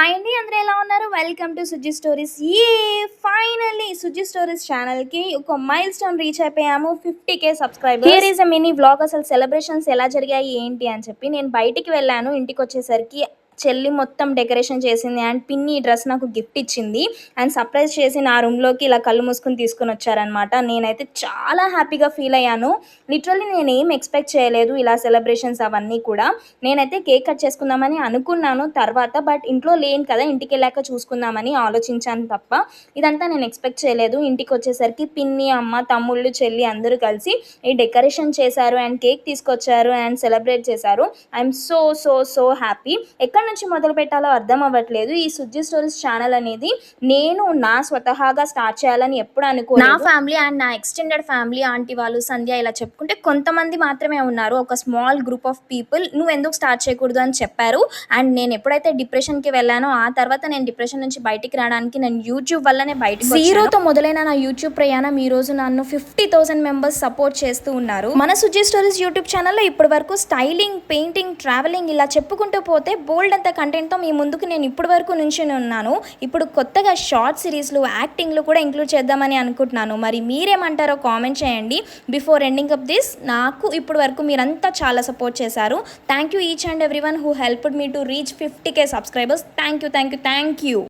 Hi అండి, అందరూ ఎలా ఉన్నారు? Welcome to Suji stories. Finally Suji stories ఛానల్కి ఒక మైల్ స్టోన్ రీచ్ అయిపోయాము. 50K subscribers. Here is a mini vlog. అసలు సెలబ్రేషన్స్ ఎలా జరిగాయి ఏంటి అని చెప్పి నేను బయటికి వెళ్ళాను. ఇంటికి వచ్చేసరికి చెల్లి మొత్తం డెకరేషన్ చేసింది అండ్ పిన్ని ఈ డ్రెస్ నాకు గిఫ్ట్ ఇచ్చింది అండ్ సర్ప్రైజ్ చేసి నా రూమ్లోకి ఇలా కళ్ళు మూసుకుని తీసుకుని వచ్చారనమాట. నేనైతే చాలా హ్యాపీగా ఫీల్ అయ్యాను. లిటరల్లీ నేను ఏం ఎక్స్పెక్ట్ చేయలేదు ఇలా సెలబ్రేషన్స్ అవన్నీ కూడా. నేనైతే కేక్ కట్ చేసుకుందామని అనుకున్నాను తర్వాత, బట్ ఇంట్లో లేను కదా, ఇంటికి వెళ్ళాక చూసుకుందామని ఆలోచించాను తప్ప ఇదంతా నేను ఎక్స్పెక్ట్ చేయలేదు. ఇంటికి వచ్చేసరికి పిన్ని, అమ్మ, తమ్ముళ్ళు, చెల్లి అందరూ కలిసి ఈ డెకరేషన్ చేశారు అండ్ కేక్ తీసుకొచ్చారు అండ్ సెలబ్రేట్ చేశారు. I'm so so so happy. ఎక్కడి నుంచి మొదలు పెట్టాలో అర్థం అవ్వట్లేదు. ఈ సుజ్జి స్టోరీస్ ఛానల్ అనేది నేను నా స్వతహాగా స్టార్ట్ చేయాలని ఎప్పుడు అనుకోలేదు. నా ఫ్యామిలీ అండ్ నా ఎక్స్టెండెడ్ ఫ్యామిలీ, ఆంటీ వాళ్ళు, సంధ్య ఇలా చెప్పుకుంటే కొంతమంది మాత్రమే ఉన్నారు, ఒక స్మాల్ గ్రూప్ ఆఫ్ పీపుల్ నువ్వు ఎందుకు స్టార్ట్ చేయకూడదు అని చెప్పారు. అండ్ నేను ఎప్పుడైతే డిప్రెషన్కి వెళ్ళానో ఆ తర్వాత నేను డిప్రెషన్ నుంచి బయటికి రావడానికి నేను యూట్యూబ్ వల్లనే బయటకు జీరోతో మొదలైన నా యూట్యూబ్ ప్రయాణం ఈ రోజు నన్ను 50,000 మెంబర్స్ సపోర్ట్ చేస్తూ ఉన్నారు. మన సుజ్జి స్టోరీస్ యూట్యూబ్ ఛానల్లో ఇప్పటి వరకు స్టైలింగ్, పెయింటింగ్, ట్రావెలింగ్ ఇలా చెప్పుకుంటూ పోతే బోల్డ్ అంత కంటెంట్తో మీ ముందుకు నేను ఇప్పటి వరకు నుంచి ఉన్నాను. ఇప్పుడు కొత్తగా షార్ట్ సిరీస్లు, యాక్టింగ్లు కూడా ఇంక్లూడ్ చేద్దామని అనుకుంటున్నాను. మరి మీరేమంటారో కామెంట్ చేయండి. బిఫోర్ ఎండింగ్ అప్ దిస్, నాకు ఇప్పటి వరకు మీరంతా చాలా సపోర్ట్ చేశారు. Thank you each and every one who helped me to reach 50K subscribers. Thank you.